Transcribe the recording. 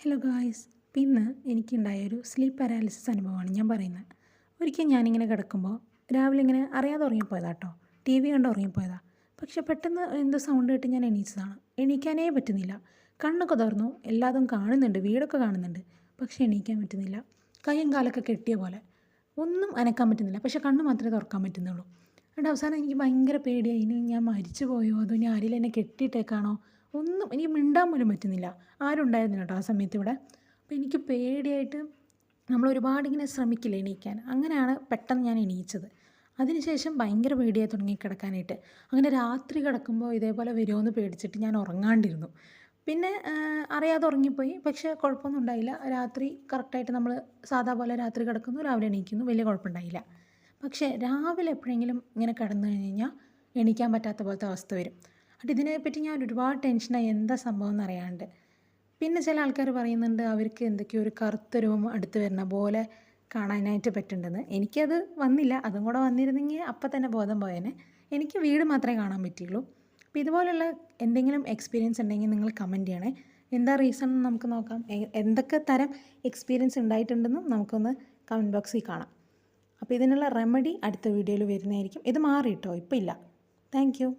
Hello guys, ഇന്ന് എനിക്കുണ്ടായൊരു sleep paralysis അനുഭവമാണ് ഞാൻ പറയുന്നത്. ഒരിക്കൽ ഞാനിങ്ങനെ കിടക്കുമ്പോൾ രാവിലെ ഇങ്ങനെ അറിയാതെ ഉറങ്ങിപ്പോയതാ കേട്ടോ. ടി വി കണ്ട് ഉറങ്ങിപ്പോയതാ. പക്ഷെ പെട്ടെന്ന് എന്തോ സൗണ്ട് കേട്ട് ഞാൻ എണീച്ചതാണ്. എണീക്കാനേ പറ്റുന്നില്ല. കണ്ണൊക്കെ തുറന്നു, എല്ലാതും കാണുന്നുണ്ട്, വീടൊക്കെ കാണുന്നുണ്ട്. പക്ഷെ എണീക്കാൻ പറ്റുന്നില്ല. കൈയും കാലൊക്കെ കെട്ടിയ പോലെ ഒന്നും അനക്കാൻ പറ്റുന്നില്ല. പക്ഷെ കണ്ണ് മാത്രമേ തുറക്കാൻ പറ്റുന്നുള്ളൂ. എന്നിട്ട് അവസാനം എനിക്ക് ഭയങ്കര പേടിയായി. ഇനി ഞാൻ മരിച്ചു പോയോ, അതോ ഇനി ആരെങ്കിലും എന്നെ കെട്ടിയിട്ടേക്കാണോ, ഒന്നും എനിക്ക് മിണ്ടാൻ പോലും പറ്റുന്നില്ല. ആരും ഉണ്ടായിരുന്നില്ല കേട്ടോ ആ സമയത്ത് ഇവിടെ. അപ്പോൾ എനിക്ക് പേടിയായിട്ട് നമ്മൾ ഒരുപാട് ഇങ്ങനെ ശ്രമിക്കില്ല എണീക്കാൻ. അങ്ങനെയാണ് പെട്ടെന്ന് ഞാൻ എണീച്ചത്. അതിനുശേഷം ഭയങ്കര പേടിയായി തുടങ്ങി കിടക്കാനായിട്ട്. അങ്ങനെ രാത്രി കിടക്കുമ്പോൾ ഇതേപോലെ വരുമോ എന്ന് പേടിച്ചിട്ട് ഞാൻ ഉറങ്ങാണ്ടിരുന്നു. പിന്നെ അറിയാതെ ഉറങ്ങിപ്പോയി. പക്ഷേ കുഴപ്പമൊന്നും ഉണ്ടായില്ല. രാത്രി കറക്റ്റായിട്ട് നമ്മൾ സാധാ പോലെ രാത്രി കിടക്കുന്നു, രാവിലെ എണീക്കുന്നു, വലിയ കുഴപ്പമുണ്ടായില്ല. പക്ഷേ രാവിലെ എപ്പോഴെങ്കിലും ഇങ്ങനെ കിടന്നു കഴിഞ്ഞാൽ എണീക്കാൻ പറ്റാത്ത പോലത്തെ അവസ്ഥ വരും. എന്നിട്ട് ഇതിനെപ്പറ്റി ഞാൻ ഒരുപാട് ടെൻഷനായി, എന്താ സംഭവം എന്നറിയാണ്ട്. പിന്നെ ചില ആൾക്കാർ പറയുന്നുണ്ട് അവർക്ക് എന്തൊക്കെയോ ഒരു കറുത്ത രൂപം അടുത്ത് വരുന്ന പോലെ കാണാനായിട്ട് പറ്റുന്നുണ്ടെന്ന്. എനിക്കത് വന്നില്ല. അതും കൂടെ വന്നിരുന്നെങ്കിൽ അപ്പം തന്നെ ബോധം പോയേനെ. എനിക്ക് വീട് മാത്രമേ കാണാൻ പറ്റിയുള്ളൂ. അപ്പോൾ ഇതുപോലുള്ള എന്തെങ്കിലും എക്സ്പീരിയൻസ് ഉണ്ടെങ്കിൽ നിങ്ങൾ കമൻറ്റ് ചെയ്യണേ. എന്താ റീസൺ എന്ന് നമുക്ക് നോക്കാം. എന്തൊക്കെ തരം എക്സ്പീരിയൻസ് ഉണ്ടായിട്ടുണ്ടെന്നും നമുക്കൊന്ന് കമൻറ്റ് ബോക്സിൽ കാണാം. അപ്പോൾ ഇതിനുള്ള റെമഡി അടുത്ത വീഡിയോയിൽ വരുന്നതായിരിക്കും. ഇത് മാറി കേട്ടോ, ഇപ്പോൾ ഇല്ല. Thank you.